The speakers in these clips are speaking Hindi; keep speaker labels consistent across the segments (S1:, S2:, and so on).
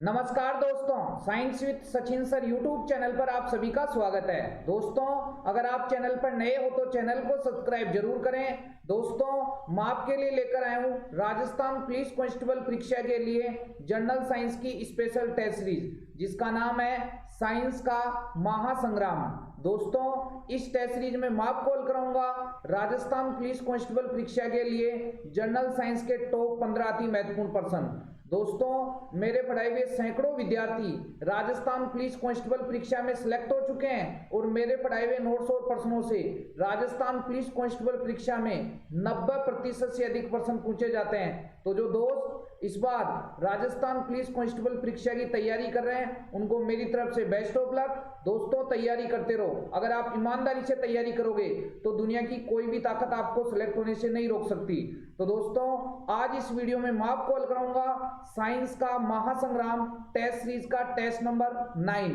S1: नमस्कार दोस्तों, science with Sachin sir YouTube channel पर आप सभी का स्वागत है। दोस्तों, अगर आप चैनल पर नए हो तो चैनल को सब्सक्राइब जरूर करें। दोस्तों, मैं आपके लिए लेकर आया हूं राजस्थान पुलिस कांस्टेबल परीक्षा के लिए जनरल साइंस की स्पेशल टेस्ट सीरीज, जिसका नाम है साइंस का महासंग्राम। दोस्तों, इस टेस्ट सीरीज में मैं आपको कॉल कराऊंगा राजस्थान पुलिस कांस्टेबल परीक्षा के लिए जनरल साइंस के टॉप 15 अति महत्वपूर्ण प्रश्न। दोस्तों, मेरे पढ़ाए हुए सैकड़ों विद्यार्थी राजस्थान पुलिस कांस्टेबल परीक्षा में सिलेक्ट हो चुके हैं और मेरे पढ़ाए हुए नोट्स और प्रश्नों से राजस्थान पुलिस कांस्टेबल परीक्षा में 90% से अधिक प्रश्न पूछे जाते हैं। तो जो दोस्त इस बार राजस्थान पुलिस कांस्टेबल परीक्षा की तैयारी कर रहे हैं, उनको मेरी तरफ से बेस्ट ऑफ लक। दोस्तों, तैयारी करते रहो। अगर आप ईमानदारी से तैयारी करोगे तो दुनिया की कोई भी ताकत आपको सिलेक्ट होने से नहीं रोक सकती। तो दोस्तों, आज इस वीडियो में मैं आपको कॉल कराऊंगा साइंस का महासंग्राम टेस्ट सीरीज का टेस्ट नंबर 9।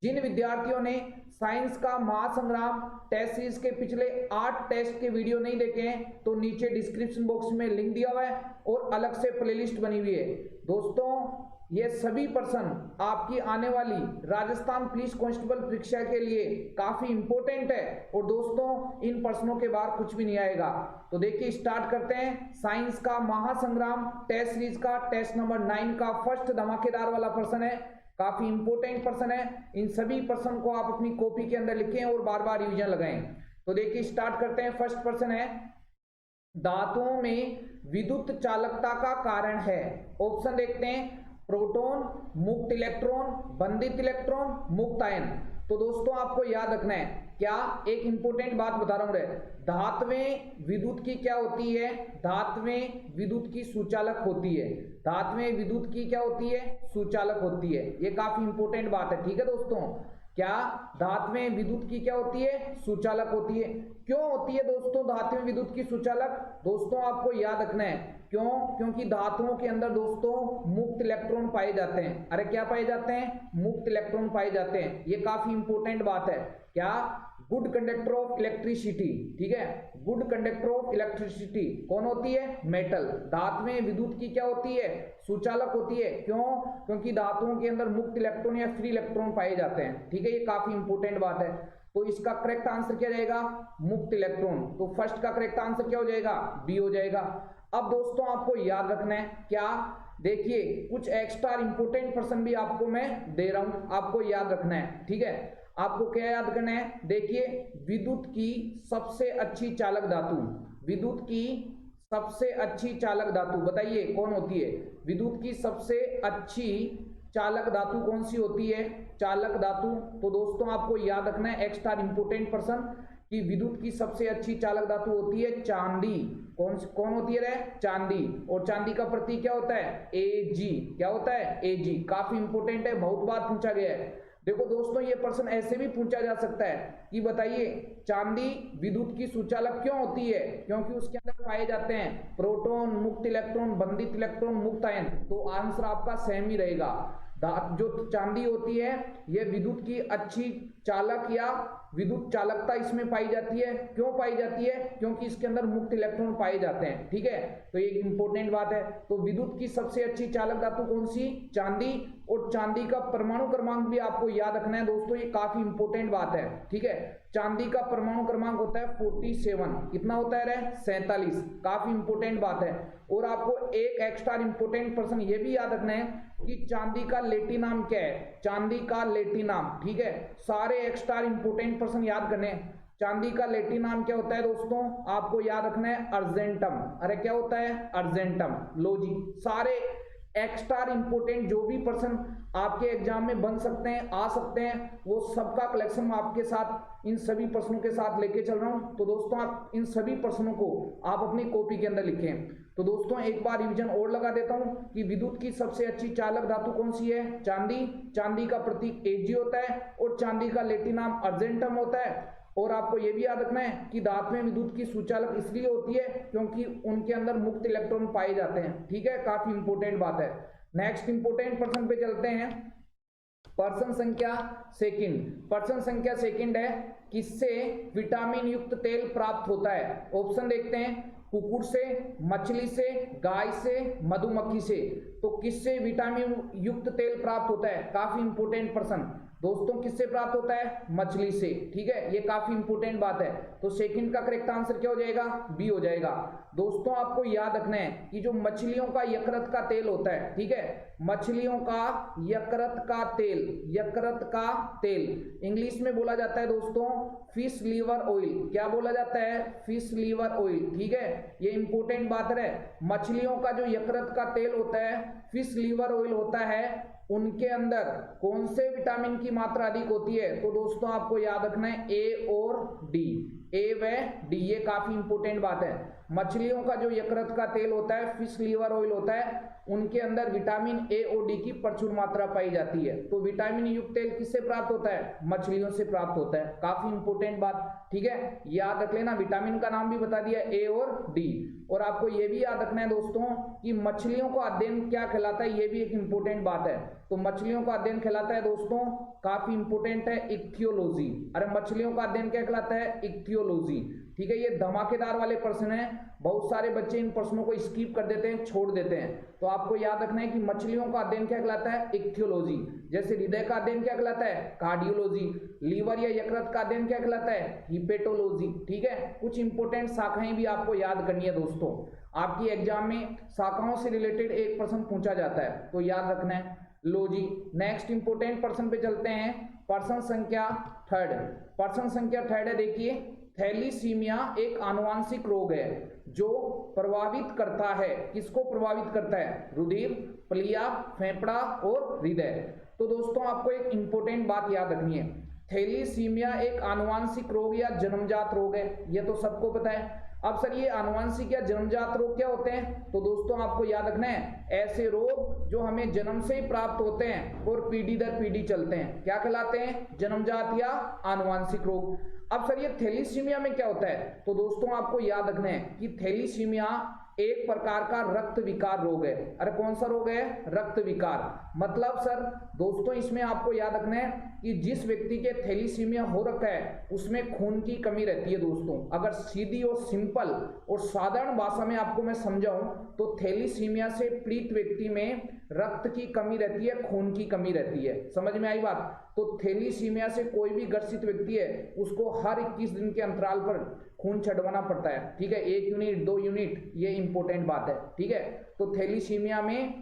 S1: जिन विद्यार्थियों ने साइंस का महासंग्राम टेस्ट सीरीज के पिछले 8 टेस्ट के वीडियो नहीं देखे हैं तो नीचे डिस्क्रिप्शन बॉक्स में लिंक दिया हुआ है और अलग से प्लेलिस्ट बनी हुई है। दोस्तों, ये सभी प्रश्न आपकी आने वाली राजस्थान पुलिस कांस्टेबल परीक्षा के लिए काफी इंपॉर्टेंट है और दोस्तों, इन प्रश्नों के बाहर कुछ भी नहीं आएगा। तो देखिए, स्टार्ट करते हैं साइंस का महासंग्राम टेस्ट सीरीज का टेस्ट नंबर 9 का फर्स्ट धमाकेदार वाला प्रश्न है। काफी इंपॉर्टेंट प्रश्न है। इन सभी प्रश्न को आप अपनी कॉपी के अंदर लिखें और बार बार रिवीजन लगाएं। तो देखिए, स्टार्ट करते हैं। फर्स्ट प्रश्न है, धातुओं में विद्युत चालकता का कारण है। ऑप्शन देखते हैं, प्रोटॉन, मुक्त इलेक्ट्रॉन, बंधित इलेक्ट्रॉन, मुक्त आयन। तो दोस्तों, आपको याद रखना है, क्या एक इंपॉर्टेंट बात बता रहा हूं, धात्वें विद्युत की क्या होती है? धात्वें विद्युत की सुचालक होती है। धात्वें विद्युत की क्या होती है? सुचालक होती है। ये काफी इंपॉर्टेंट बात है। ठीक है दोस्तों, क्या धात्वें विद्युत की क्या होती है? सुचालक होती है। क्यों होती है दोस्तों धात्वें विद्युत की सुचालक? दोस्तों, आपको याद रखना है, क्यों? क्योंकि धातुओं के अंदर दोस्तों मुक्त इलेक्ट्रॉन पाए जाते हैं। अरे क्या पाए जाते हैं? मुक्त इलेक्ट्रॉन पाए जाते हैं। ये काफी इंपॉर्टेंट बात है। क्या? Good conductor of electricity. ठीक है, गुड कंडक्टर ऑफ इलेक्ट्रिसिटी कौन होती है? मेटल। धातुएं विद्युत की क्या होती है? सुचालक होती है। क्यों? क्योंकि धातुओं के अंदर मुक्त इलेक्ट्रॉन या फ्री इलेक्ट्रॉन पाए जाते हैं। ठीक है, ये काफी इंपॉर्टेंट बात है। तो इसका करेक्ट आंसर क्या जाएगा? मुक्त इलेक्ट्रॉन। तो फर्स्ट का करेक्ट आंसर क्या हो जाएगा? बी हो जाएगा। अब दोस्तों, आपको याद रखना है क्या? देखिए, कुछ एक्स्ट्रा इंपोर्टेंट प्रश्न भी आपको मैं दे रहा हूं, आपको याद रखना है। ठीक है, आपको क्या याद करना है? देखिए, विद्युत की सबसे अच्छी चालक धातु, विद्युत की सबसे अच्छी चालक धातु बताइए कौन होती है? विद्युत की सबसे अच्छी चालक धातु कौन सी होती है? चालक धातु। तो दोस्तों, आपको याद रखना है एक्स्ट्रा इंपोर्टेंट प्रश्न कि विद्युत की सबसे अच्छी चालक धातु होती है चांदी। कौन कौन होती है रे? चांदी। और चांदी का प्रतीक क्या होता है? Ag। क्या होता है? Ag। काफी इंपोर्टेंट है, बहुत बार पूछा गया है। देखो दोस्तों, ये प्रश्न ऐसे भी पूछा जा सकता है कि बताइए चांदी विद्युत की सुचालक क्यों होती है? क्योंकि उसके अंदर पाए जाते हैं प्रोटॉन, मुक्त इलेक्ट्रॉन, बंधित इलेक्ट्रॉन, मुक्त आयन। तो आंसर आपका सेम ही रहेगा। जो चांदी होती है यह विद्युत की अच्छी चालक या विद्युत चालकता इसमें पाई जाती है। क्यों पाई जाती है? क्योंकि इसके अंदर मुक्त इलेक्ट्रॉन पाए जाते हैं। ठीक है, तो ये इंपॉर्टेंट बात है। तो विद्युत की सबसे अच्छी चालक धातु कौन सी? चांदी। और चांदी का परमाणु क्रमांक भी आपको याद रखना है दोस्तों, ये काफी इंपॉर्टेंट बात है। ठीक है, चांदी का परमाणु क्रमांक होता है 47। कितना होता है रे? 47। काफी इंपॉर्टेंट बात है। और आपको एक एक्स्ट्रा इंपॉर्टेंट प्रश्न ये भी याद रखना है कि चांदी का लेटिन नाम क्या है? चांदी का लेटिन नाम। ठीक है, सारे एक्स्ट्रा इंपॉर्टेंट प्रश्न याद करने। चांदी का लेटिन नाम क्या होता है दोस्तों? आपको याद रखना है अर्जेंटम। अरे क्या होता है? अर्जेंटम। लो जी, सारे एक्स्ट्रा इंपोर्टेंट जो भी प्रश्न आपके एग्जाम में बन सकते हैं, आ सकते हैं, वो सबका कलेक्शन आपके साथ इन सभी प्रश्नों के साथ लेके चल रहा हूं। तो दोस्तों, आप इन सभी प्रश्नों को आप अपनी कॉपी के अंदर लिखें। तो दोस्तों, एक बार रिवीजन और लगा देता हूं कि विद्युत की सबसे अच्छी चालक धातु कौन सी है? चांदी। चांदी का प्रतीक Ag होता है और चांदी का लेटिन नाम अर्जेंटम होता है। और आपको यह भी याद रखना है कि धातुएं विद्युत की सुचालक इसलिए होती है क्योंकि उनके अंदर मुक्त इलेक्ट्रॉन पाए जाते हैं। ठीक है, काफी इंपोर्टेंट बात है। नेक्स्ट इंपोर्टेंट प्रश्न पे चलते हैं। प्रश्न संख्या सेकंड। प्रश्न संख्या सेकंड है, किससे विटामिन युक्त तेल प्राप्त होता है? ऑप्शन देखते हैं, कुकुर से, मछली से, गाय से, मधुमक्खी से। तो किससे विटामिन युक्त तेल प्राप्त होता है? काफी इंपोर्टेंट प्रश्न दोस्तों, किससे प्राप्त होता है? मछली से। ठीक है, ये काफी इंपोर्टेंट बात है। तो सेकंड का करेक्ट आंसर क्या हो जाएगा? बी हो जाएगा। दोस्तों आपको याद रखना है कि जो मछलियों का यकृत का तेल होता है, ठीक है, मछलियों का यकृत का तेल, यकृत का तेल इंग्लिश में बोला जाता है दोस्तों फिश लीवर ऑयल। क्या बोला जाता है? Fish liver oil. ठीक है, ये इंपोर्टेंट बात है। मछलियों का जो यकृत का तेल होता है, फिश लीवर ऑयल होता है, उनके अंदर कौन से विटामिन की मात्रा अधिक होती है? तो दोस्तों आपको याद रखना है ए और डी, ए व डी, ये काफी इंपोर्टेंट बात है। मछलियों का जो यकृत का तेल होता है, फिश लीवर ऑयल होता है, उनके अंदर विटामिन ए और डी की प्रचुर मात्रा पाई जाती है। तो विटामिन युक्त तेल किससे प्राप्त होता है? मछलियों से प्राप्त होता है। काफी इंपोर्टेंट बात, ठीक है, याद रख लेना। विटामिन का नाम भी बता दिया, ए और डी। और आपको यह भी याद रखना है दोस्तों कि मछलियों का अध्ययन क्या कहलाता है, यह भी एक इंपोर्टेंट बात है। तो मछलियों का अध्ययन कहलाता है दोस्तों, काफी इंपोर्टेंट है, इक्थियोलॉजी। अरे मछलियों का अध्ययन क्या कहलाता है? इक्थियोलॉजी। ठीक है, ये धमाकेदार वाले प्रश्न हैं, बहुत सारे बच्चे इन प्रश्नों को स्किप कर देते हैं, छोड़ देते हैं। तो आपको याद रखना है कि मछलियों का अध्ययन क्या कहलाता है? इक्थियोलॉजी। जैसे हृदय का अध्ययन क्या कहलाता है? कार्डियोलॉजी। लीवर या यकृत का अध्ययन क्या कहलाता है? हिपेटोलॉजी। ठीक है, कुछ इंपोर्टेंट शाखाएं भी आपको याद करनी है दोस्तों। आपकी एग्जाम में शाखाओं से रिलेटेड एक प्रश्न पूछा जाता है, तो याद रखना है। लो जी, नेक्स्ट इंपोर्टेंट पर्सन पे चलते हैं। पर्सन संख्या थर्ड, पर्सन संख्या थर्ड है, देखिए थैलीसीमिया एक आनुवांशिक रोग है जो प्रभावित करता है, किसको प्रभावित करता है? रुधिर, प्लिया, फेफड़ा और हृदय। तो दोस्तों आपको एक इंपोर्टेंट बात याद रखनी है, थैलीसीमिया एक आनुवांशिक रोग या जन्मजात रोग है, यह तो सबको पता है। अब सर ये आनुवांशिक या जन्मजात रोग क्या होते हैं? तो दोस्तों आपको याद रखना है, ऐसे रोग जो हमें जन्म से ही प्राप्त होते हैं और पीढ़ी दर पीढ़ी चलते हैं, क्या कहलाते हैं? जन्मजात या आनुवांशिक रोग। अब सर ये थैलीसीमिया में क्या होता है? तो दोस्तों आपको याद रखना है कि थैलीसीमिया एक प्रकार का रक्त विकार रोग है। अरे कौन सा रोग है? रक्त विकार। मतलब सर दोस्तों इसमें आपको याद रखना है कि जिस व्यक्ति के थैलीसीमिया हो रखा है उसमें खून की कमी रहती है दोस्तों। अगर सीधी और सिंपल और साधारण भाषा में आपको मैं समझाऊं तो थैलीसीमिया से पीड़ित व्यक्ति में रक्त की कमी रहती है, खून की कमी रहती है। समझ में आई बात? तो थैलीसीमिया से कोई भी ग्रसित व्यक्ति है उसको हर 21 दिन के अंतराल पर खून छड़वाना पड़ता है। ठीक है, 1 यूनिट 2 यूनिट, ये इंपॉर्टेंट बात है। ठीक है, तो थैलीसीमिया में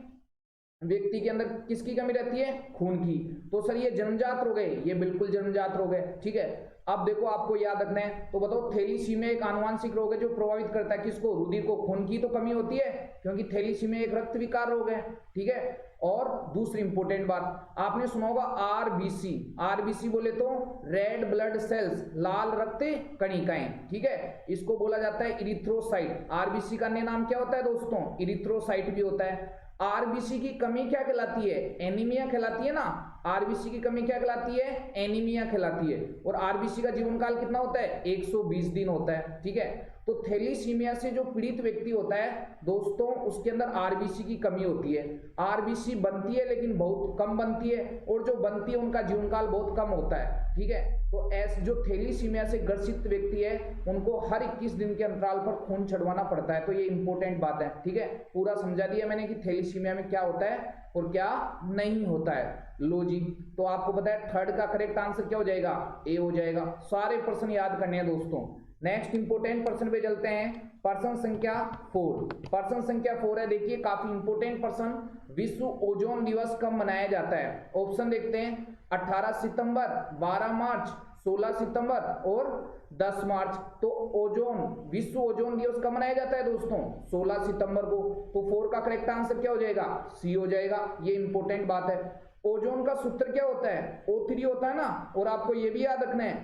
S1: व्यक्ति के अंदर किसकी कमी रहती है? खून की। तो सर ये जन्मजात रोग है? ये बिल्कुल जन्मजात रोग है। ठीक है, अब देखो आपको याद रखना है, तो बताओ थैलीसीमिया एक आनुवांशिक रोग है जो प्रभावित करता है किसको? रुधिर को। खून की तो कमी होती है क्योंकि थैलीसीमिया एक रक्त विकार रोग है। ठीक है, और दूसरी इंपॉर्टेंट बात आपने सुना होगा आरबीसी। आरबीसी बोले तो रेड ब्लड सेल्स, लाल रक्त कणिकाएं। ठीक है, इसको बोला जाता है इरिथ्रोसाइट। आरबीसी का अन्य नाम क्या होता है दोस्तों? इरिथ्रोसाइट भी होता है। आरबीसी की कमी क्या कहलाती है? एनीमिया कहलाती है ना। आरबीसी की कमी क्या कहलाती है? एनीमिया कहलाती है। और आरबीसी का जीवन काल कितना होता है? 120 दिन होता है। ठीक है, तो थैलीसीमिया से जो पीड़ित व्यक्ति होता है दोस्तों उसके अंदर आरबीसी की कमी होती है। आरबीसी बनती है लेकिन बहुत कम बनती है, और जो बनती है उनका जीवन काल बहुत कम होता है। ठीक है, तो ऐसे जो थैलीसीमिया से ग्रसित व्यक्ति है उनको हर 21 दिन के अंतराल पर खून छड़वाना पड़ता है। तो ये इंपॉर्टेंट बात है। ठीक है, पूरा समझा दिया मैंने कि थैलीसीमिया में क्या होता है और क्या नहीं होता है। लो जी, तो आपको पता है थर्ड का करेक्ट आंसर क्या हो जाएगा? ए हो जाएगा। सारे प्रश्न याद करने हैं दोस्तों। नेक्स्ट इंपोर्टेंट पर्सन पे चलते हैं। पर्सन संख्या 4, पर्सन संख्या 4 है, देखिए काफी इंपोर्टेंट पर्सन। विश्व ओजोन दिवस कब मनाया जाता है? ऑप्शन देखते हैं, 18 सितंबर, 12 मार्च, 16 सितंबर और 10 मार्च। तो ओजोन, विश्व ओजोन दिवस कब मनाया जाता है दोस्तों? 16 सितंबर को। तो 4 का करेक्ट आंसर क्या हो जाएगा? सी हो जाएगा। ये इंपॉर्टेंट बात है। ओजोन का सूत्र क्या होता है? O3 होता है ना। और आपको ये भी याद रखना है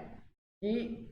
S1: कि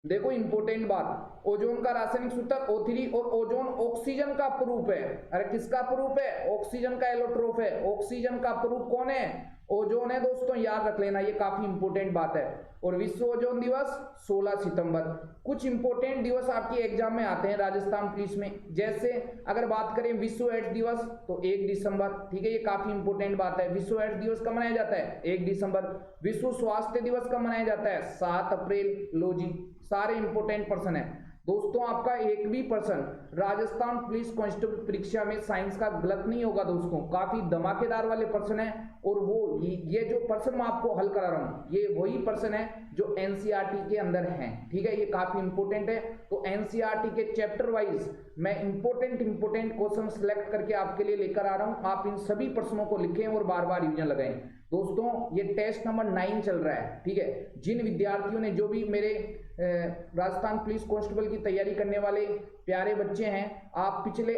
S1: देखो इंपॉर्टेंट बात, ओजोन का रासायनिक सूत्र O3 और ओजोन ऑक्सीजन का अपरूप है। अरे किसका अपरूप है? ऑक्सीजन का एलोट्रोप है। ऑक्सीजन का अपरूप कौन है? ओजोन है दोस्तों, याद रख लेना, ये काफी इंपॉर्टेंट बात है। और विश्व ओजोन दिवस 16 सितंबर। कुछ इंपॉर्टेंट दिवस आपके एग्जाम में आते हैं राजस्थान पुलिस में, जैसे अगर बात करें विश्व एड्स दिवस तो 1 दिसंबर। ठीक है, ये काफी इंपॉर्टेंट बात है। विश्व एड्स दिवस कब मनाया जाता है? 1 दिसंबर। विश्व स्वास्थ्य दिवस कब मनाया जाता है? 7 अप्रैल। लो जी, सारे इंपॉर्टेंट पर्सन है। दोस्तों आपका एक भी पर्सन राजस्थान पुलिस कांस्टेबल परीक्षा में साइंस का गलत नहीं होगा दोस्तों, काफी धमाकेदार वाले पर्सन है। और वो ये जो पर्सन मैं आपको हल करा रहा हूं ये वही पर्सन है जो एनसीईआरटी के अंदर हैं, ठीक है, ये काफी इंपॉर्टेंट है। तो एनसीईआरटी के चैप्टर वाइज मैं इंपॉर्टेंट क्वेश्चन सिलेक्ट करके आपके लिए लेकर आ रहा हूं। आप इन सभी प्रश्नों को लिखें और बार बार रिवीजन लगाएं। दोस्तों ये टेस्ट नंबर 9 चल रहा है, ठीक है। जिन विद्यार्थियों ने, जो भी मेरे राजस्थान पुलिस कांस्टेबल की तैयारी करने वाले प्यारे बच्चे हैं, आप पिछले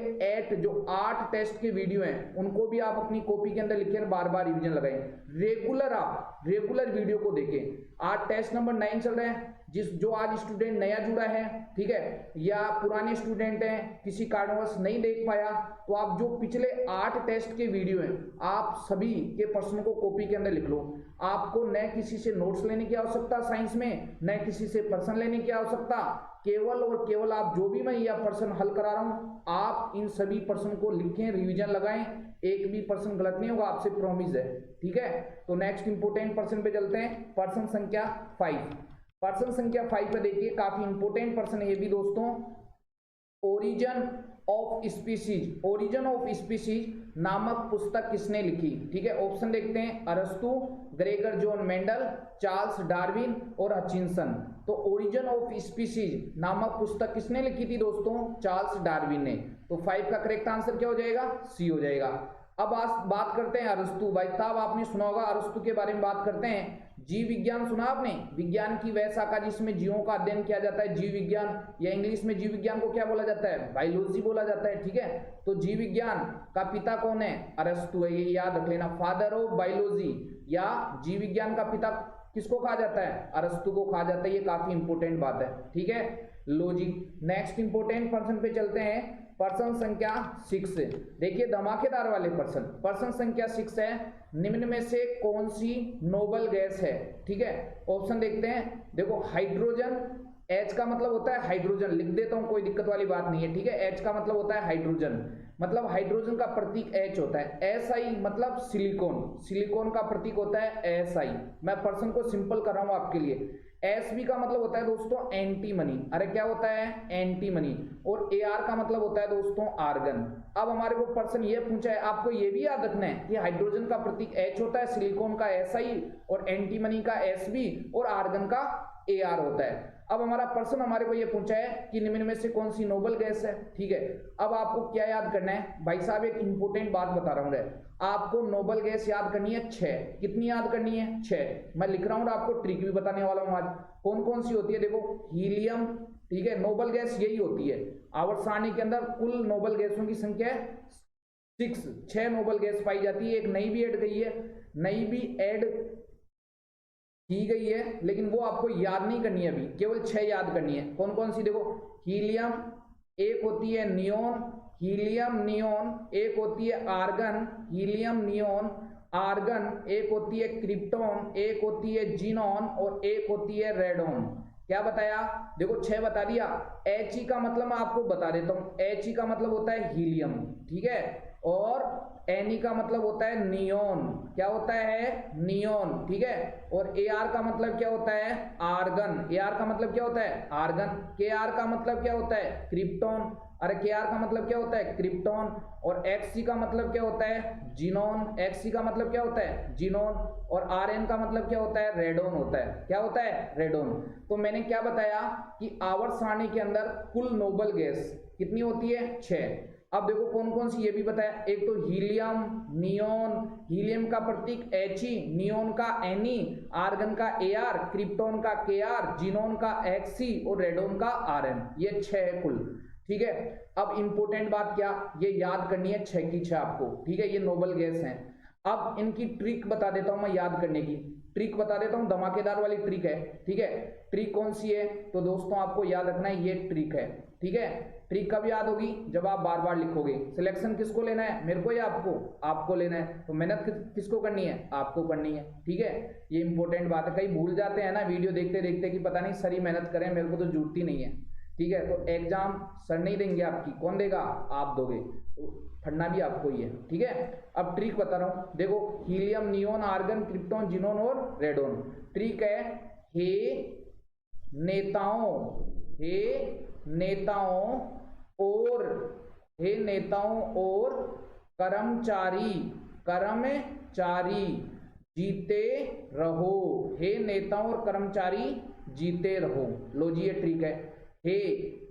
S1: 8 टेस्ट के वीडियो हैं उनको भी आप अपनी कॉपी के अंदर लिखें, बार बार रिवीजन लगाएं। रेगुलर वीडियो को देखें। आज टेस्ट नंबर 9 चल रहा है। जो आज स्टूडेंट नया जुड़ा है, ठीक है, या पुराने स्टूडेंट हैं, किसी कारणवश नहीं देख पाया, तो आप जो पिछले 8 टेस्ट के वीडियो हैं आप सभी के प्रश्नों को कॉपी के अंदर लिख लो। आपको न किसी से नोट्स लेने की आवश्यकता साइंस में, न किसी से प्रश्न लेने की आवश्यकता, केवल और केवल आप जो भी मैं यह प्रश्न हल करा रहा हूं आप इन सभी प्रश्न को लिखें, रिवीजन लगाएं, एक भी प्रश्न गलत नहीं होगा, आपसे प्रॉमिस है, ठीक है। तो नेक्स्ट इंपोर्टेंट प्रश्न पे चलते हैं, प्रश्न संख्या 5। प्रश्न संख्या 5 पे देखिए, काफी इंपोर्टेंट प्रश्न है ये भी दोस्तों। ओरिजिन ऑफ स्पीसीज नामक पुस्तक किसने लिखी, ठीक है। ऑप्शन देखते हैं, अरस्तु, Gregor John Mendel, Charles Darwin और हचिंसन। तो ओरिजिन ऑफ स्पीसीज नामक पुस्तक किसने लिखी थी दोस्तों, चार्ल्स डार्विन ने। तो 5 का करेक्ट आंसर क्या हो जाएगा, सी हो जाएगा। अब बात करते हैं अरस्तु। भाई साहब आपने सुना होगा अरस्तु के बारे में बात करते हैं। जीव विज्ञान सुना आपने, विज्ञान की वह शाखा जिसमें जीवों का अध्ययन किया जाता है, जीव विज्ञान, या इंग्लिश में जीव विज्ञान को क्या बोला जाता है, बायोलॉजी बोला जाता है, ठीक है। तो जीव विज्ञान का पिता कौन है, अरस्तु है, ये याद रख लेना, फादर ऑफ बायोलॉजी, या जीव विज्ञान का पिता किसको कहा जाता है, अरस्तु को कहा जाता है। ये काफी इंपोर्टेंट बात है, ठीक है। लॉजिक। नेक्स्ट इंपोर्टेंट पर्सन पे चलते हैं, प्रश्न संख्या 6। देखिए धमाकेदार वाले प्रश्न संख्या 6 है, निम्न में से कौन सी नोबल गैस है, ठीक है। ऑप्शन देखते हैं, देखो हाइड्रोजन, H का मतलब होता है हाइड्रोजन, लिख देता हूं कोई दिक्कत वाली बात नहीं है, ठीक है। H का मतलब होता है हाइड्रोजन, मतलब हाइड्रोजन का प्रतीक H होता है। Si मतलब सिलिकॉन का प्रतीक होता है Si। मैं पर्सन को सिंपल कर रहा हूं आपके लिए। Sb का मतलब होता है दोस्तों एंटीमनी, अरे क्या होता है, एंटीमनी। और Ar का मतलब होता है दोस्तों आर्गन। अब हमारे को पर्सन ये पूछा है, आपको ये भी याद रखना है कि हाइड्रोजन का प्रतीक H होता है, सिलिकॉन का Si और एंटीमनी का Sb और आर्गन का Ar होता है। अब हमारा प्रश्न हमारे को ये पूछा है कि निम्न में से कौन सी नोबल गैस है, ठीक है। अब आपको क्या याद करना है भाई साहब, एक इंपोर्टेंट बात बता रहा हूँ, आपको नोबल गैस याद करनी है 6। कितनी याद करनी है, 6। मैं लिख रहा हूँ और आपको ट्रिक भी बताने वाला हूँ आज। कौन कौन सी होती है, देखो हीलियम, ठीक है, नोबल गैस यही होती है। आवर्त सारणी के अंदर कुल नोबल गैसों की संख्या है 6 नोबल गैस पाई जाती है। एक नई भी ऐड की गई है, लेकिन वो आपको याद नहीं करनी है अभी, केवल 6 याद करनी है। कौन कौन सी, देखो हीलियम, एक होती है नियोन, हीलियम नियोन, एक होती है आर्गन, हीलियम नियोन आर्गन, एक होती है क्रिप्टॉन, एक होती है जीनॉन और एक होती है रेडॉन। क्या बताया, देखो 6 बता दिया। He का मतलब मैं आपको बता देता हूँ, He का मतलब होता है हीलियम, ठीक है, और Ne का मतलब होता है नियोन, क्या होता है, नियोन, ठीक है। और Ar का मतलब क्या होता है, आर्गन, Ar का मतलब क्या होता है, आर्गन। Kr का मतलब क्या होता है, क्रिप्टॉन, अरे Kr का मतलब क्या होता है, क्रिप्टॉन। और Xc का मतलब क्या होता है, जीनोन, Xc का मतलब क्या होता है, जीनोन। और Rn का मतलब क्या होता है, रेडोन होता है, क्या होता है, रेडोन। तो मैंने क्या बताया कि आवर्त सारणी के अंदर कुल नोबल गैस कितनी होती है, 6। अब देखो कौन कौन सी ये भी बताया, एक तो हीलियम, नियोन, हीलियम का प्रतीक He, नियोन का Ne, आर्गन का Ar, क्रिप्टॉन का Kr, जीनोन का Xc और रेडोन का Rn। ये 6 है कुल, ठीक है। अब इंपोर्टेंट बात क्या, ये याद करनी है 6 की 6 आपको, ठीक है। ये नोबल गैस हैं। अब इनकी ट्रिक बता देता हूं मैं, याद करने की ट्रिक बता देता हूं, धमाकेदार वाली ट्रिक है, ठीक है। ट्रिक कौन सी है, तो दोस्तों आपको याद रखना है, ये ट्रिक है, ठीक है। ट्रिक कब याद होगी, जब आप बार बार लिखोगे। सिलेक्शन किसको लेना है, मेरे को या आपको, आपको लेना है। तो मेहनत किसको करनी है, आपको करनी है, ठीक है। ये इंपॉर्टेंट बात है, कई भूल जाते हैं ना वीडियो देखते देखते कि पता नहीं सर ही मेहनत करें, मेरे को तो जुटती नहीं है, ठीक है। तो एग्जाम सर नहीं देंगे आपकी, कौन देगा, आप दोगे, पढ़ना भी आपको ही है, ठीक है। अब ट्रिक बता रहा हूं, देखो helium, neon, argon, krypton, xenon और रेडोन। ट्रिक है, हे नेताओं और हे नेताओं और कर्मचारी कर्मचारी जीते रहो। हे नेताओं और कर्मचारी जीते रहो। लो जी ये ट्रिक है। हे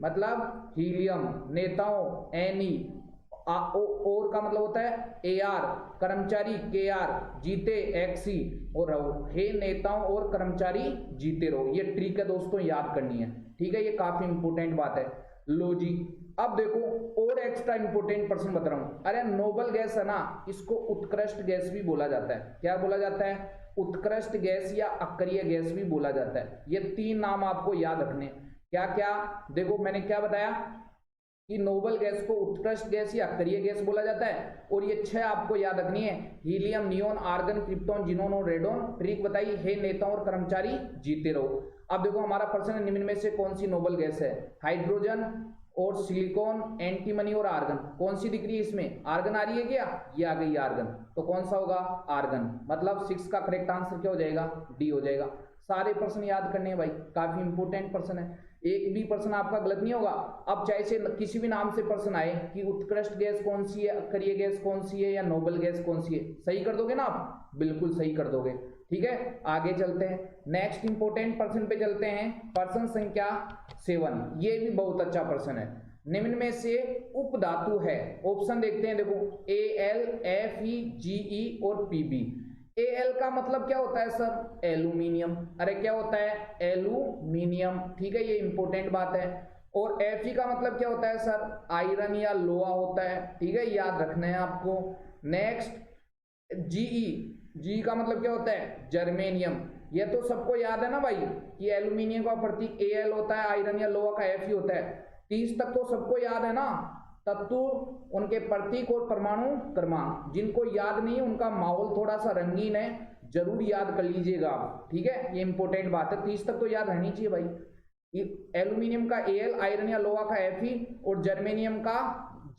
S1: मतलब हीलियम, नेताओं एनी, और का मतलब होता है AR, कर्मचारी KR, जीते XE और रहो। हे नेताओं और कर्मचारी जीते रहो। ये ट्रिक है दोस्तों, याद करनी है। ठीक है, ये काफी इंपोर्टेंट बात है। लो जी अब देखो और एक्स्ट्रा इंपोर्टेंट पर्सन बता रहा हूं। अरे नोबल गैस है ना, इसको उत्कृष्ट गैस भी बोला जाता है। क्या बोला जाता है? उत्कृष्ट गैस या अक्रिय गैस भी बोला जाता है। ये 3 नाम आपको याद रखने। क्या क्या? देखो मैंने क्या बताया कि नोबल गैस को उत्कृष्ट गैस या अक्रिय गैस बोला जाता है। और ये 6 आपको याद रखनी है। Helium, neon, argon, krypton, xenon और रेडोन। ट्रिक बताई, हे नेताओं और कर्मचारी जीते रहो। अब देखो हमारा प्रश्न निम्न में से कौन सी नोबल गैस है? हाइड्रोजन और सिलिकॉन, एंटीमनी और आर्गन। कौन सी दिख रही है इसमें? आर्गन आ रही है क्या? ये आ गई आर्गन। तो कौन सा होगा? आर्गन। मतलब 6 का करेक्ट आंसर क्या हो जाएगा? डी हो जाएगा। सारे प्रश्न याद करने हैं भाई, काफी इंपोर्टेंट प्रश्न है। एक भी प्रश्न आपका गलत नहीं होगा। अब चाहे से किसी भी नाम से प्रश्न आए कि उत्कृष्ट गैस कौन सी है, अक्रिय गैस कौन सी है या नोबल गैस कौन सी है, सही कर दोगे ना आप? बिल्कुल सही कर दोगे। ठीक है, आगे चलते हैं। नेक्स्ट इंपोर्टेंट पर्सन पे चलते हैं। पर्सन संख्या 7। ये भी बहुत अच्छा पर्सन है। निम्न में से उपधातु है। ऑप्शन देखते हैं। देखो Al, Fe, Ge और Pb। Al का मतलब क्या होता है सर? एल्यूमिनियम। अरे क्या होता है? एल्यूमिनियम। ठीक है, ये इंपॉर्टेंट बात है। और Fe का मतलब क्या होता है सर? आयरन या लोहा होता है। ठीक है, याद रखना है आपको। नेक्स्ट Ge का मतलब क्या होता है? जर्मेनियम। ये तो सबको याद है ना भाई कि एल्यूमिनियम का प्रतीक Al होता है, आयरन या लोहा का Fe होता है। 30 तक तो सबको याद है ना, तत्व, उनके प्रतीक और परमाणु क्रमांक। जिनको याद नहीं है उनका माहौल थोड़ा सा रंगीन है, जरूर याद कर लीजिएगा आप। ठीक है, ये इंपॉर्टेंट बात है, 30 तक तो याद रहनी चाहिए भाई। एल्यूमिनियम का Al, आयरन या लोहा का Fe और जर्मेनियम का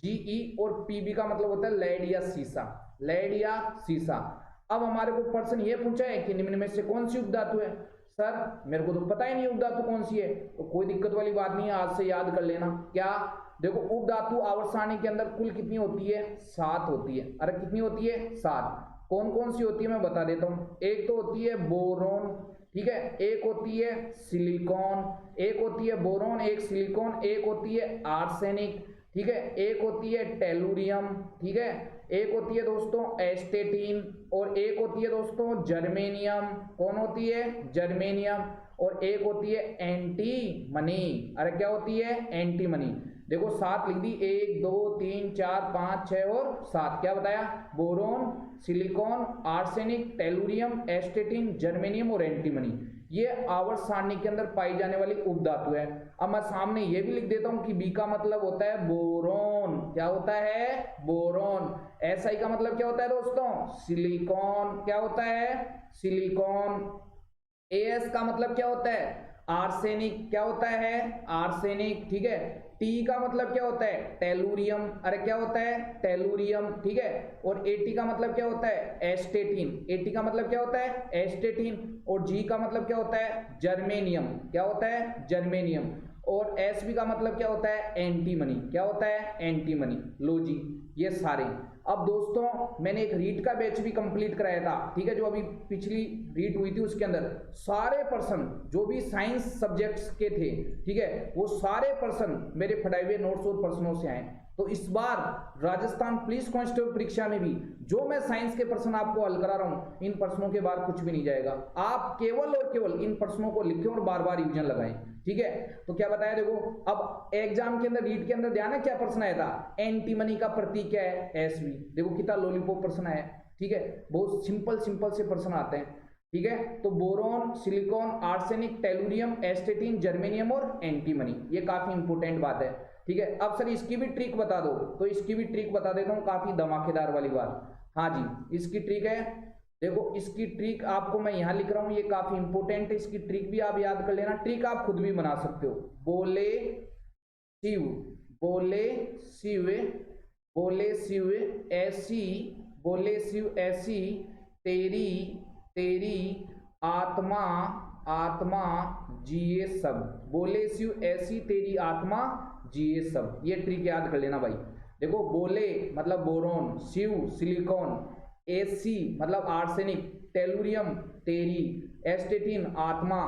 S1: Ge और Pb का मतलब होता है लेड या सीसा। लेड या सीसा। अब हमारे को प्रश्न ये पूछा है कि निम्न में से कौन सी उपधातु है? सर मेरे को तो पता ही नहीं उपधातु कौन सी है। तो कोई दिक्कत वाली बात नहीं है, आज से याद कर लेना। क्या? देखो उपधातु आवर्त सारणी के अंदर कुल कितनी होती है? 7 होती है। अरे कितनी होती है? 7। कौन कौन सी होती है मैं बता देता हूँ। एक तो होती है बोरोन, ठीक है, एक होती है सिलिकॉन, एक होती है बोरोन, एक सिलिकॉन, एक होती है आर्सेनिक, ठीक है, एक होती है टेलुरियम, ठीक है, एक होती है दोस्तों एस्टेटिन और एक होती है दोस्तों जर्मेनियम। कौन होती है? जर्मेनियम। और एक होती है एंटीमनी। अरे क्या होती है? एंटीमनी। देखो 7 लिख दी, 1 2 3 4 5 6 और 7। क्या बताया? Boron, silicon, arsenic, tellurium, एस्टेटिन, germanium और एंटीमनी। ये आवर्त सारणी के अंदर पाई जाने वाली उपधातु है। अब मैं सामने ये भी लिख देता हूं कि बी का मतलब होता है बोरोन। क्या होता है? बोरोन। एसआई का मतलब क्या होता है दोस्तों? सिलिकॉन। क्या होता है? सिलिकॉन। एएस का मतलब क्या होता है? आर्सेनिक। क्या होता है? आर्सेनिक। ठीक है। टी का मतलब क्या होता है? टेलुरियम। अरे क्या होता है? टेलुरियम। ठीक है। और एटी का मतलब क्या होता है? एस्टेटिन। एटी का मतलब क्या होता है? एस्टेटिन। और जी का मतलब क्या होता है? जर्मेनियम। क्या होता है? जर्मेनियम। और एसबी का मतलब क्या होता है? एंटीमनी। क्या होता है? एंटीमनी। लो जी ये सारे। अब दोस्तों मैंने एक रीट का बैच भी कंप्लीट कराया था, ठीक है, जो अभी पिछली रीट हुई थी उसके अंदर सारे पर्सन जो भी साइंस सब्जेक्ट्स के थे, ठीक है, वो सारे पर्सन मेरे फटाए हुए नोट्स और प्रश्नों से आए। तो इस बार राजस्थान पुलिस कांस्टेबल परीक्षा में भी जो मैं साइंस के प्रश्न आपको हल करा रहा हूं, इन प्रश्नों के बाद कुछ भी नहीं जाएगा। आप केवल और केवल इन प्रश्नों को लिखें और बार बार रिवीजन लगाएं। ठीक है। तो क्या बताया देखो, अब एग्जाम के अंदर रीट के अंदर ध्यान है क्या प्रश्न आया था? एंटीमनी का प्रतीक क्या है? एसवी। देखो कितना लॉलीपॉप प्रश्न आया। ठीक है, बहुत सिंपल सिंपल से प्रश्न आते हैं। ठीक है, तो boron, silicon, arsenic, tellurium, एस्टेटिन, germanium और एंटीमनी, ये काफी इंपोर्टेंट बात है। ठीक है। अब सर इसकी भी ट्रिक बता दो, तो इसकी भी ट्रिक बता देता हूँ, काफी धमाकेदार वाली बात। हाँ जी, इसकी ट्रिक है, देखो इसकी ट्रिक आपको मैं यहां लिख रहा हूं, ये काफी इंपोर्टेंट है। इसकी ट्रिक भी आप याद कर लेना, ट्रिक आप खुद भी बना सकते हो। बोले शिव, बोले शिव, बोले शिव ऐसी, बोले शिव ऐसी तेरी तेरी आत्मा आत्मा जिए सब, बोले शिव ऐसी तेरी आत्मा जिए सब। ये ट्रिक याद कर लेना भाई। देखो बोले मतलब बोरोन, शिव सिलिकॉन, एसी मतलब आर्सेनिक, टेलुरियम तेरी, एस्टेटिन आत्मा,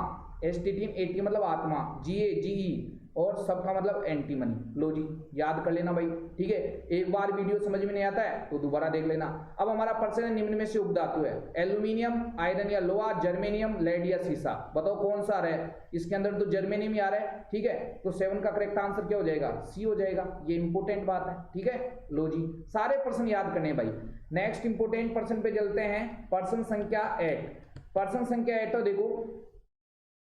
S1: एस्टेटिन एटी मतलब आत्मा, जीए जीई, और सबका मतलब एंटीमनी। लो जी याद कर लेना भाई, ठीक है। एक बार वीडियो समझ में नहीं आता है तो दोबारा देख लेना। अब हमारा प्रश्न है निम्न में से उपधातु है एल्यूमिनियम, आयरन या लोहा, जर्मेनियम, लेड या सीसा। बताओ कौन सा आ रहा है? इसके अंदर तो जर्मेनियम ही आ रहा है, ठीक है। तो 7 का करेक्ट आंसर क्या हो जाएगा? सी हो जाएगा। ये इंपोर्टेंट बात है, ठीक है। लो जी सारे प्रश्न याद करने भाई। नेक्स्ट इंपोर्टेंट प्रश्न पे चलते हैं, प्रश्न संख्या 8। प्रश्न संख्या 8 तो देखो,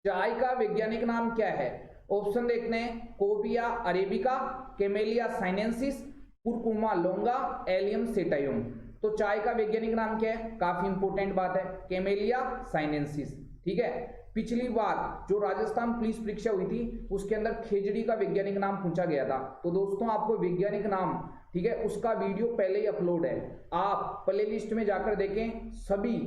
S1: चाय का वैज्ञानिक नाम क्या है? ऑप्शन देखते हैं, Coffea arabica, Camellia sinensis, Curcuma longa, Allium सेटाइम। तो चाय का वैज्ञानिक नाम क्या है? काफी इंपोर्टेंट बात है, कैमेलिया साइनेंसिस, ठीक है। पिछली बार जो राजस्थान पुलिस परीक्षा हुई थी उसके अंदर खेजड़ी का वैज्ञानिक नाम पूछा गया था। तो दोस्तों आपको वैज्ञानिक नाम, ठीक है, उसका वीडियो पहले ही अपलोड है, आप प्ले लिस्ट में जाकर देखें। सभी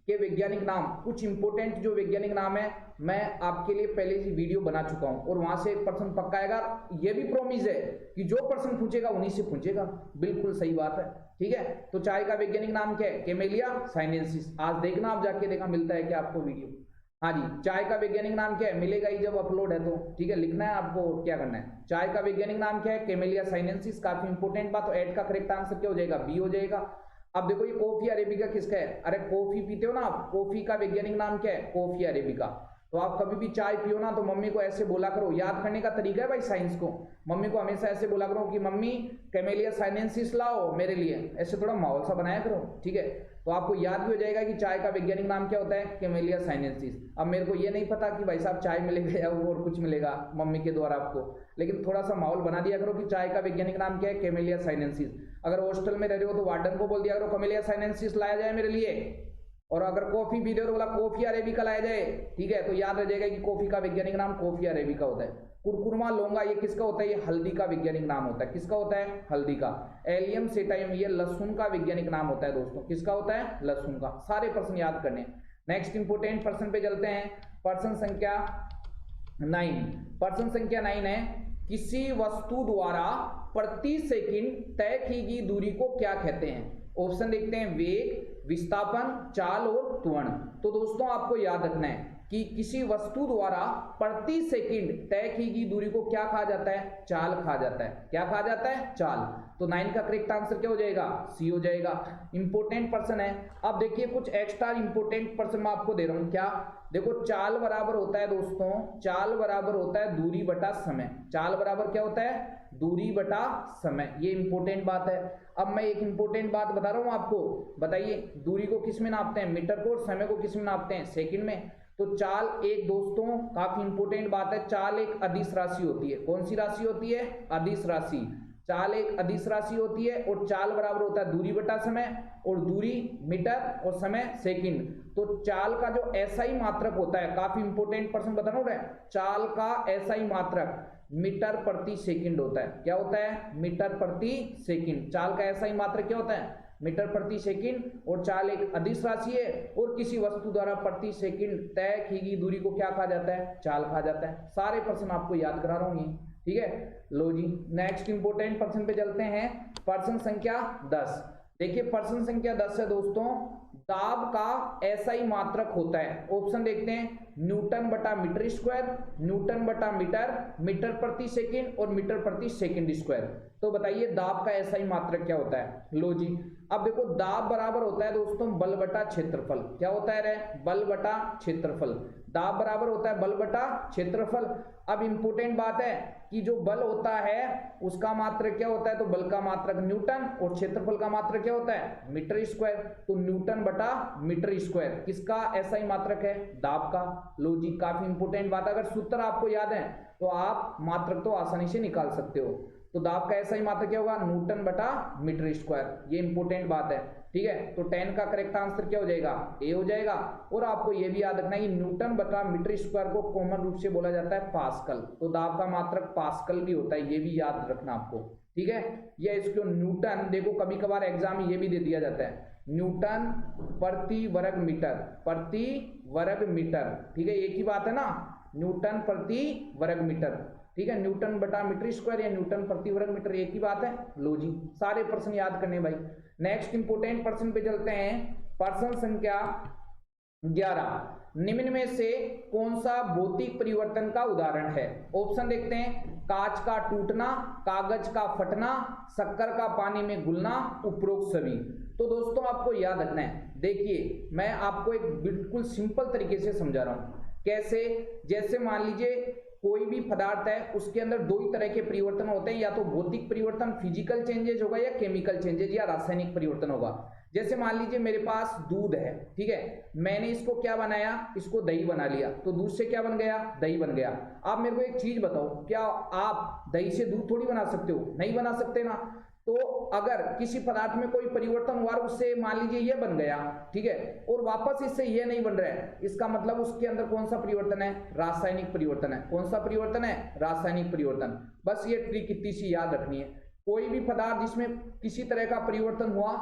S1: के वैज्ञानिक नाम, कुछ इंपोर्टेंट जो वैज्ञानिक नाम है मैं आपके लिए पहले ही वीडियो बना चुका हूं, और वहां से एक प्रश्न पक्का आएगा। ये भी प्रॉमिस है कि जो प्रश्न पूछेगा उन्हीं से पूछेगा। बिल्कुल सही बात है, ठीक है। तो चाय का वैज्ञानिक नाम क्या है? Camellia sinensis. आज देखना, आप जाके देखा मिलता है क्या आपको वीडियो? हाँ जी, चाय का वैज्ञानिक नाम क्या है? मिलेगा ही जब अपलोड है तो, ठीक है। लिखना है आपको, क्या करना है? चाय का वैज्ञानिक नाम क्या है? Camellia sinensis. काफी इंपोर्टेंट बात। तो 8 का करेक्ट आंसर क्या हो जाएगा? बी हो जाएगा। अब देखो ये कॉफी अरेबिका किसका है? अरे कॉफी पीते हो ना आप, कॉफी का वैज्ञानिक नाम क्या है? Coffee arabica. तो आप कभी भी चाय पियो ना तो मम्मी को ऐसे बोला करो, याद करने का तरीका है भाई साइंस को। मम्मी को हमेशा ऐसे बोला करो कि मम्मी कैमेलिया साइनेंसिस लाओ मेरे लिए, ऐसे थोड़ा माहौल सा बनाया करो, ठीक है। तो आपको याद भी हो जाएगा कि चाय का वैज्ञानिक नाम क्या होता है? Camellia sinensis. अब मेरे को ये नहीं पता कि भाई साहब चाय मिलेगा या और कुछ मिलेगा मम्मी के द्वारा आपको, लेकिन थोड़ा सा माहौल बना दिया करो कि चाय का वैज्ञानिक नाम क्या है? Camellia sinensis. अगर हॉस्टल में रह रहे हो तो वार्डन को बोल दिया करो कैमेलिया साइनेंसिस लाया जाए मेरे लिए, और अगर कॉफी पी रहे हो तो बोला कॉफी अरेबिका लाया जाए, ठीक है। तो याद रह जाएगा कि कॉफी का वैज्ञानिक नाम कॉफी अरेबिका होता है। कुरकुरमा लोंगा ये किसका होता है? ये हल्दी का वैज्ञानिक नाम होता है। किसका होता है? हल्दी का। एलियम सेटाइम ये लहसुन का वैज्ञानिक नाम होता है दोस्तों। किसका होता है? लहसुन का। सारे प्रश्न याद करने। नेक्स्ट इंपोर्टेंट प्रश्न पे चलते हैं, प्रश्न संख्या 9। प्रश्न संख्या 9 है, किसी वस्तु द्वारा प्रति सेकंड तय की गई दूरी को क्या कहते हैं? ऑप्शन देखते हैं, वेग, विस्थापन, चाल और त्वरण। तो दोस्तों आपको याद रखना है कि किसी वस्तु द्वारा प्रति सेकंड तय की गई दूरी को क्या कहा जाता है? चाल कहा जाता है। क्या कहा जाता है? चाल। तो 9 का करेक्ट आंसर क्या हो जाएगा? सी हो जाएगा। इंपोर्टेंट पर्सन है। अब देखिए कुछ एक्स्ट्रा इंपोर्टेंट पर्सन मैं आपको दे रहा हूं। क्या? देखो चाल बराबर होता है दोस्तों, चाल बराबर होता है दूरी बटा समय। चाल बराबर क्या होता है? दूरी बटा समय। ये इंपोर्टेंट बात है। अब मैं एक इंपोर्टेंट बात बता रहा हूं आपको, बताइए दूरी को किस में नापते हैं? मीटर को। और समय को किस में नापते हैं? सेकंड में। तो चाल एक दोस्तों काफी इंपोर्टेंट बात है, चाल एक अदिश राशि होती है। कौन सी राशि होती है? अदिश राशि। चाल एक अदिश राशि होती है, और चाल बराबर होता है दूरी बटा समय, और दूरी मीटर और समय सेकंड। तो चाल का जो एसआई मात्रक होता है, काफी इंपोर्टेंट पर्सन बता रहा हूं, चाल का एसआई मात्रक मीटर प्रति सेकंड होता है। क्या होता है? मीटर प्रति सेकंड। चाल का एसआई मात्रक क्या होता है? मीटर प्रति सेकंड। और चाल एक अदिश राशि है, और किसी वस्तु द्वारा प्रति सेकंड तय की गई दूरी को क्या कहा जाता है? चाल कहा जाता है। सारे प्रश्न आपको याद करा रहा हूं, ठीक है। लो जी नेक्स्ट इंपोर्टेंट प्रश्न पे चलते हैं, प्रश्न संख्या 10। देखिए प्रश्न संख्या 10 है दोस्तों, दाब का एसआई मात्रक होता है। ऑप्शन देखते हैं, न्यूटन बटा मीटर स्क्वायर, न्यूटन बटा मीटर, मीटर प्रति सेकंड और मीटर प्रति सेकंड स्क्वायर। तो बताइए दाब का एसआई मात्रक क्या होता है? लो जी अब देखो दाब बराबर होता है दोस्तों बल बटा क्षेत्रफल। क्या होता है रे? बल बटा क्षेत्रफल। दाब बराबर होता है बल बटा क्षेत्रफल। अब इंपोर्टेंट बात है कि जो बल होता है उसका मात्रक क्या होता है? तो बल का मात्रक न्यूटन, और क्षेत्रफल का मात्रक क्या होता है? Metre square. तो न्यूटन बटा मीटर स्क्वायर किसका एसआई मात्रक है? दाब का। लो जी काफी इंपोर्टेंट बात, अगर सूत्र आपको याद है तो आप मात्रक तो आसानी से निकाल सकते हो। तो दाब का एसआई मात्रक क्या होगा? न्यूटन बटा मीटर स्क्वायर। ये इंपोर्टेंट बात है, ठीक है। तो 10 का करेक्ट आंसर क्या हो जाएगा? ए हो जाएगा। और आपको ये भी याद रखना है कि न्यूटन बटा मीटर स्क्वायर को कॉमन रूप से बोला जाता है पास्कल। तो दाब का मात्रक पास्कल भी होता है, ये भी याद रखना आपको, ठीक है। ये इसको न्यूटन, देखो कभी कभार एग्जाम में ये भी दे दिया जाता है न्यूटन प्रति वर्ग मीटर, प्रति वर्ग मीटर, ठीक है, एक ही बात है ना, न्यूटन प्रति वर्ग मीटर, ठीक है, न्यूटन बटा मीटर स्क्वायर या न्यूटन प्रति वर्ग मीटर, एक ही बात है। लो जी, सारे प्रश्न याद करने भाई। नेक्स्ट इंपोर्टेंट प्रश्न पे चलते हैं। प्रश्न संख्या 11, निम्न में से कौन सा भौतिक परिवर्तन का उदाहरण है? ऑप्शन देखते हैं, कांच का टूटना, कागज का फटना, शक्कर का पानी में घुलना, उपरोक्त सभी। तो दोस्तों आपको याद रखना है, देखिए मैं आपको एक बिल्कुल सिंपल तरीके से समझा रहा हूं। कैसे? जैसे मान लीजिए कोई भी पदार्थ है, उसके अंदर दो ही तरह के परिवर्तन होते हैं, या तो भौतिक परिवर्तन फिजिकल चेंजेज होगा या केमिकल चेंजेज या रासायनिक परिवर्तन होगा। जैसे मान लीजिए मेरे पास दूध है, ठीक है, मैंने इसको क्या बनाया, इसको दही बना लिया, तो दूध से क्या बन गया, दही बन गया। आप मेरे को एक चीज बताओ, क्या आप दही से दूध थोड़ी बना सकते हो? नहीं बना सकते ना। तो अगर किसी पदार्थ में कोई परिवर्तन हुआ, उससे मान लीजिए ये बन गया, ठीक है, और वापस इससे ये नहीं बन रहा है, इसका मतलब उसके अंदर कौन सा परिवर्तन है? रासायनिक परिवर्तन है। कौन सा परिवर्तन है? रासायनिक परिवर्तन। बस ये ट्रिक इतनी सी याद रखनी है। कोई भी पदार्थ जिसमें किसी तरह का परिवर्तन हुआ,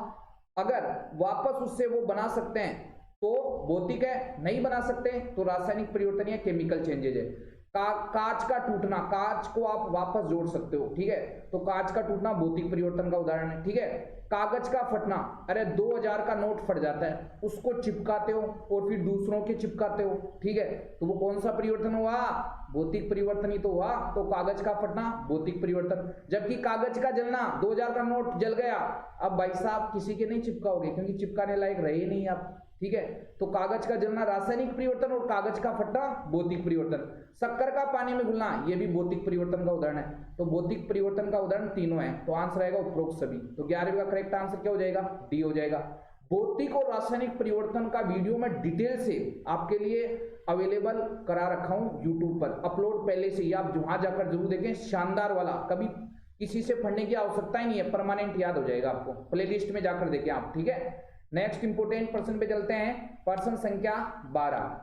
S1: अगर वापस उससे वो बना सकते हैं तो भौतिक है, नहीं बना सकते तो रासायनिक परिवर्तन या केमिकल चेंजेज है। कांच का टूटना, कांच को आप वापस जोड़ सकते हो, ठीक है, तो कांच का टूटना भौतिक परिवर्तन का उदाहरण है, ठीक है। कागज का फटना, अरे 2000 का नोट फट जाता है, उसको चिपकाते हो और फिर दूसरों के चिपकाते हो, ठीक है, तो वो कौन सा परिवर्तन हुआ? भौतिक परिवर्तन ही तो हुआ। तो कागज का फटना भौतिक परिवर्तन। जबकि कागज का जलना, 2000 का नोट जल गया, अब भाई साहब किसी के नहीं चिपकाओगे क्योंकि चिपकाने लायक रहे ही नहीं आप, ठीक है। तो कागज का जलना रासायनिक परिवर्तन और कागज का फटना भौतिक परिवर्तन। शक्कर का पानी में घुलना, ये भी भौतिक परिवर्तन का उदाहरण है। तो भौतिक परिवर्तन का उदाहरण तीनों है, तो आंसर आएगा उपरोक्त सभी। तो 11वीं का करेक्ट आंसर क्या हो जाएगा? डी हो जाएगा। भौतिक और रासायनिक परिवर्तन का वीडियो में डिटेल से आपके लिए अवेलेबल करा रखा हूं यूट्यूब पर, अपलोड पहले से ही, आप वहां जाकर जरूर देखें, शानदार वाला, कभी किसी से पढ़ने की आवश्यकता ही नहीं है, परमानेंट याद हो जाएगा आपको, प्ले लिस्ट में जाकर देखें आप, ठीक है। नेक्स्ट इंपोर्टेंट प्रश्न पे चलते हैं, प्रश्न संख्या 12।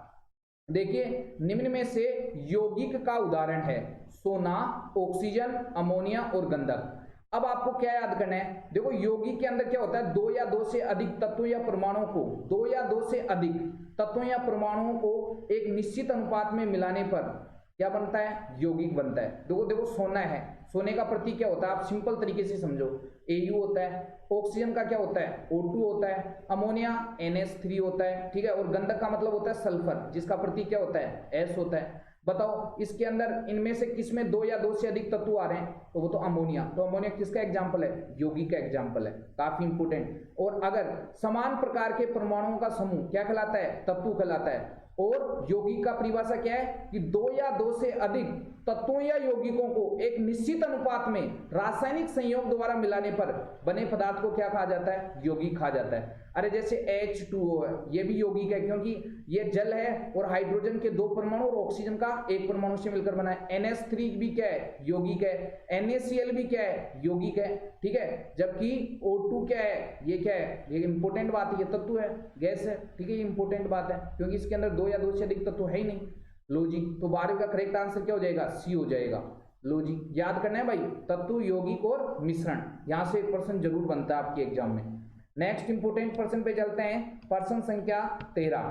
S1: देखिए, निम्न में से यौगिक का उदाहरण है सोना, ऑक्सीजन, अमोनिया और गंधक। अब आपको क्या याद करना है? देखो यौगिक के अंदर क्या होता है, दो या दो से अधिक तत्वों या परमाणुओं को, दो या दो से अधिक तत्वों या परमाणुओं को एक निश्चित अनुपात में मिलाने पर क्या बनता है? यौगिक बनता है। देखो देखो सोना है, सोने का प्रतीक क्या होता है? आप सिंपल तरीके से समझो, Au होता है। ऑक्सीजन का क्या होता है? O2 होता है। अमोनिया NH3 होता है, ठीक है, और गंधक का मतलब होता है सल्फर, जिसका प्रतीक क्या होता है? S होता है। बताओ इसके अंदर इनमें से किस में दो या दो से अधिक तत्व आ रहे हैं? तो वो तो अमोनिया। तो अमोनिया किसका एग्जाम्पल है? यौगिक का एग्जाम्पल है, काफी इंपोर्टेंट। और अगर समान प्रकार के परमाणुओं का समूह क्या कहलाता है? तत्व कहलाता है। और यौगिक का परिभाषा क्या है कि दो या दो से अधिक तत्वों या यौगिकों को एक निश्चित अनुपात में रासायनिक संयोग द्वारा मिलाने पर बने पदार्थ को क्या कहा जाता है? यौगिक कहा जाता है। अरे जैसे H2O है, ये भी यौगिक है, क्योंकि ये जल है और हाइड्रोजन के दो परमाणु और ऑक्सीजन का एक परमाणु से मिलकर बना है। NH3 भी क्या है? यौगिक है। NaCl भी क्या है? यौगिक है, ठीक है। जबकि O2 क्या है? ये क्या है? ये इंपोर्टेंट बात है, ये तत्व है, गैस है, ठीक है, ये इंपोर्टेंट बात है, क्योंकि इसके अंदर दो या दो से अधिक तत्व है ही नहीं। लो जी, तो 12वीं का करेक्ट आंसर क्या हो जाएगा? सी हो जाएगा। लो जी, याद करना है भाई, तत्व, यौगिक और मिश्रण, यहां से एक प्रश्न जरूर बनता है आपके एग्जाम में। नेक्स्ट इंपोर्टेंट प्रश्न पे चलते हैं, प्रश्न संख्या 13।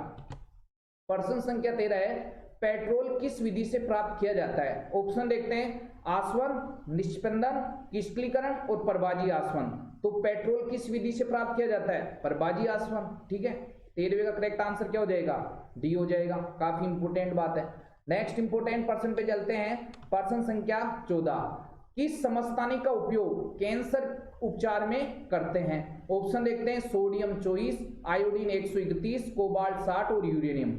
S1: प्रश्न संख्या 13 है, पेट्रोल किस विधि से प्राप्त किया जाता है? ऑप्शन देखते हैं, आसवन, निष्पंदन, क्रिस्टलीकरण और परबाजी आसवन। तो पेट्रोल किस विधि से प्राप्त किया जाता है? परबाजी आसवन, ठीक है। 13वें का करेक्ट आंसर क्या हो जाएगा? डी हो जाएगा, काफी इंपोर्टेंट बात है। नेक्स्ट इंपोर्टेंट प्रश्न पे चलते हैं, प्रश्न संख्या 14। किस समस्थानिक का उपयोग कैंसर उपचार में करते हैं? ऑप्शन देखते हैं, सोडियम 24, आयोडीन 131, कोबाल्ट 60 और यूरेनियम।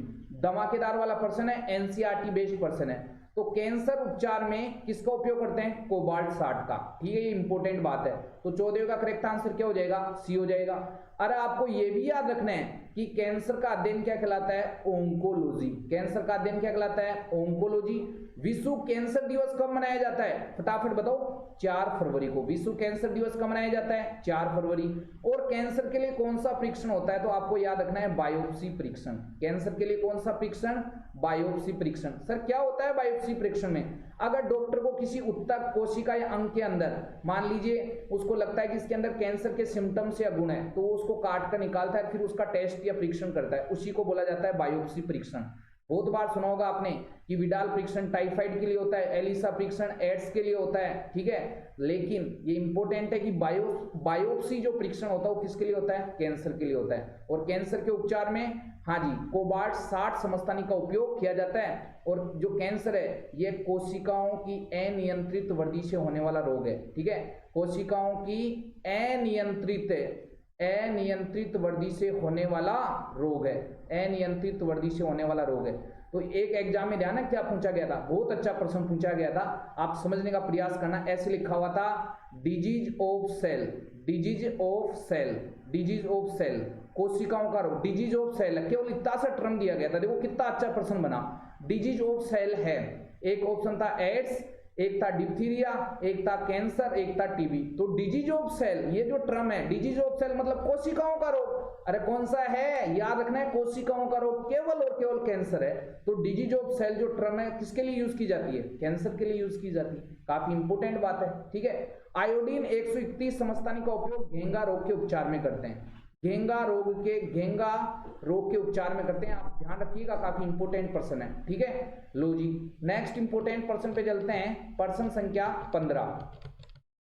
S1: धमाकेदार वाला प्रश्न है, एनसीईआरटी बेस्ड प्रश्न है। तो कैंसर उपचार में किसका उपयोग करते हैं? कोबाल्ट 60 का, ठीक है, ये इंपोर्टेंट बात है। तो 14 का करेक्ट आंसर क्या हो जाएगा? सी हो जाएगा। अरे आपको ये भी याद रखना है कि कैंसर का अध्ययन क्या कहलाता है, ओंकोलॉजी। कैंसर का अध्ययन क्या कहलाता है, ओंकोलॉजी। विश्व कैंसर दिवस कब मनाया जाता है, फटाफट बताओ, 4 फरवरी को। विश्व कैंसर दिवस कब मनाया जाता है, 4 फरवरी। और कैंसर के लिए कौन सा परीक्षण होता है, तो आपको याद रखना है बायोप्सी परीक्षण। कैंसर के लिए कौन सा परीक्षण, बायोप्सी परीक्षण। सर क्या होता है बायोप्सी परीक्षण में, अगर डॉक्टर को किसी उत्तक कोशिका या अंग के अंदर मान लीजिए उसको लगता है कि इसके अंदर कैंसर के सिम्टम्स या गुण है, तो वो उसको काट कर निकालता है, फिर उसका टेस्ट या परीक्षण करता है, उसी को बोला जाता है बायोप्सी परीक्षण। बहुत बार सुना होगा आपने कि विडाल परीक्षण टाइफाइड के लिए होता है, एलिसा परीक्षण एड्स के लिए होता है, ठीक है। लेकिन ये इंपॉर्टेंट है कि बायोप्सी जो परीक्षण होता है वो किसके लिए होता है, कैंसर के लिए होता है। और कैंसर के उपचार में हाँ जी कोबाल्ट 60 समस्थानिक का उपयोग किया जाता है। और जो कैंसर है ये कोशिकाओं की अनियंत्रित वृद्धि से होने वाला रोग है, ठीक है। कोशिकाओं की अनियंत्रित वृद्धि से होने वाला रोग है, अनियंत्रित वृद्धि से होने वाला रोग है। तो एक एग्जाम में ध्यान है क्या पूछा गया था, बहुत अच्छा प्रश्न पूछा गया था, आप समझने का प्रयास करना। ऐसे लिखा हुआ था disease of cell, disease of cell, disease of cell, कोशिकाओं का रोग, डिजीज ऑफ सेल, केवल इतना सा टर्म दिया गया था। देखो कितना अच्छा प्रश्न बना, डिजीज ऑफ सेल है। एक ऑप्शन था एड्स, एक था डिप्थीरिया, एक था कैंसर, एक था टीबी। तो डिजीज ऑफ सेल ये जो टर्म है, डिजीज ऑफ सेल मतलब कोशिकाओं का रोग। अरे कौन सा है, याद रखना है, कोशिकाओं का रोग केवल और केवल कैंसर है। तो डिजीज ऑफ सेल जो टर्म है किसके लिए यूज की जाती है, कैंसर के लिए यूज की जाती है। काफी इंपोर्टेंट बात है, ठीक है। आयोडीन 131 समस्थानिक का उपयोग घेंगा रोग के उपचार में करते हैं, घेंगा रोग के उपचार में करते हैं। आप ध्यान रखिएगा, काफी इंपोर्टेंट प्रश्न है, ठीक है। लो जी नेक्स्ट इंपोर्टेंट प्रश्न पे चलते हैं। प्रश्न संख्या 15,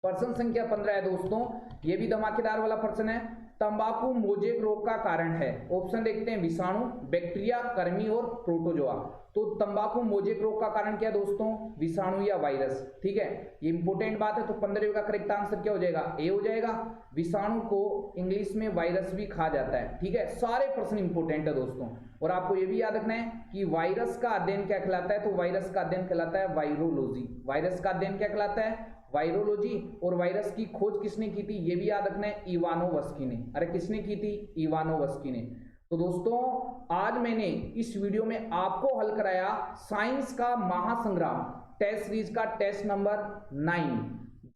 S1: प्रश्न संख्या 15 है दोस्तों, ये भी धमाकेदार वाला प्रश्न है। तंबाकू मोजेक रोग का कारण है, ऑप्शन देखते हैं, विषाणु, बैक्टीरिया, कृमि और प्रोटोजोआ। तो तंबाकू मोजेक रोग का कारण क्या है दोस्तों, विषाणु या वायरस, ठीक है। ये इंपोर्टेंट बात है। तो 15 का करेक्ट आंसर क्या हो जाएगा, ए हो जाएगा। विषाणु को इंग्लिश में वायरस भी कहा जाता है, ठीक है। सारे प्रश्न इंपोर्टेंट है दोस्तों। और आपको ये भी याद रखना है कि वायरस का अध्ययन क्या कहलाता है, तो वायरस का अध्ययन कहलाता है वायरोलॉजी। वायरस का अध्ययन क्या कहलाता है, वायरोलॉजी। और वायरस की खोज किसने की थी, ये भी याद रखना है, इवानोवस्की ने। अरे किसने की थी, इवानोवस्की ने। तो दोस्तों आज मैंने इस वीडियो में आपको हल कराया साइंस का महासंग्राम टेस्ट सीरीज का टेस्ट नंबर 9।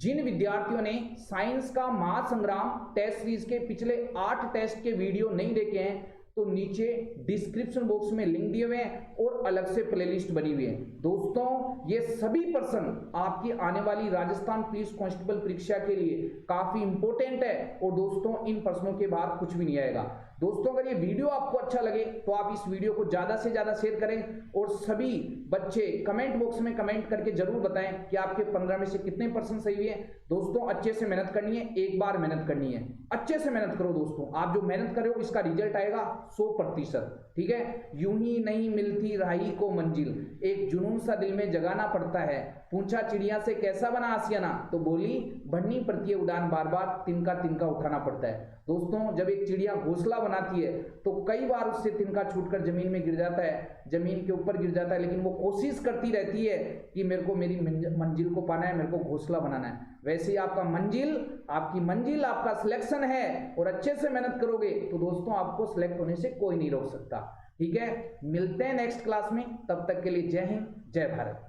S1: जिन विद्यार्थियों ने साइंस का महासंग्राम टेस्ट सीरीज के पिछले 8 टेस्ट के वीडियो नहीं देखे हैं तो नीचे डिस्क्रिप्शन बॉक्स में लिंक दिए हुए हैं और अलग से प्लेलिस्ट बनी हुई है। दोस्तों ये सभी प्रश्न आपकी आने वाली राजस्थान पुलिस कांस्टेबल परीक्षा के लिए काफी इंपॉर्टेंट है। और दोस्तों इन प्रश्नों के बाद कुछ भी नहीं आएगा। दोस्तों अगर ये वीडियो आपको अच्छा लगे तो आप इस वीडियो को ज्यादा से ज्यादा शेयर करें और सभी बच्चे कमेंट बॉक्स में कमेंट करके जरूर बताएं कि आपके 15 में से कितने % सही हुए। दोस्तों अच्छे से मेहनत करनी है, एक बार मेहनत करनी है, अच्छे से मेहनत करो दोस्तों। आप जो मेहनत कर रहे हो इसका रिजल्ट आएगा 100%, ठीक है। यूं ही नहीं मिलती राही को मंजिल, एक जुनून सा दिल में जगाना पड़ता है। पूछा चिड़िया से कैसा बना आसियाना, तो बोली बढ़नी पड़ती है उड़ान, बार बार तिनका तिनका उठाना पड़ता है। दोस्तों जब एक चिड़िया घोंसला बनाती है तो कई बार उससे तिनका छूटकर जमीन में गिर जाता है, जमीन के ऊपर गिर जाता है, लेकिन वो कोशिश करती रहती है कि मेरे को मेरी मंजिल को पाना है, मेरे को घोंसला बनाना है। वैसे ही आपकी मंजिल आपका सिलेक्शन है और अच्छे से मेहनत करोगे तो दोस्तों आपको सिलेक्ट होने से कोई नहीं रोक सकता, ठीक है। मिलते हैं नेक्स्ट क्लास में, तब तक के लिए जय हिंद जय भारत।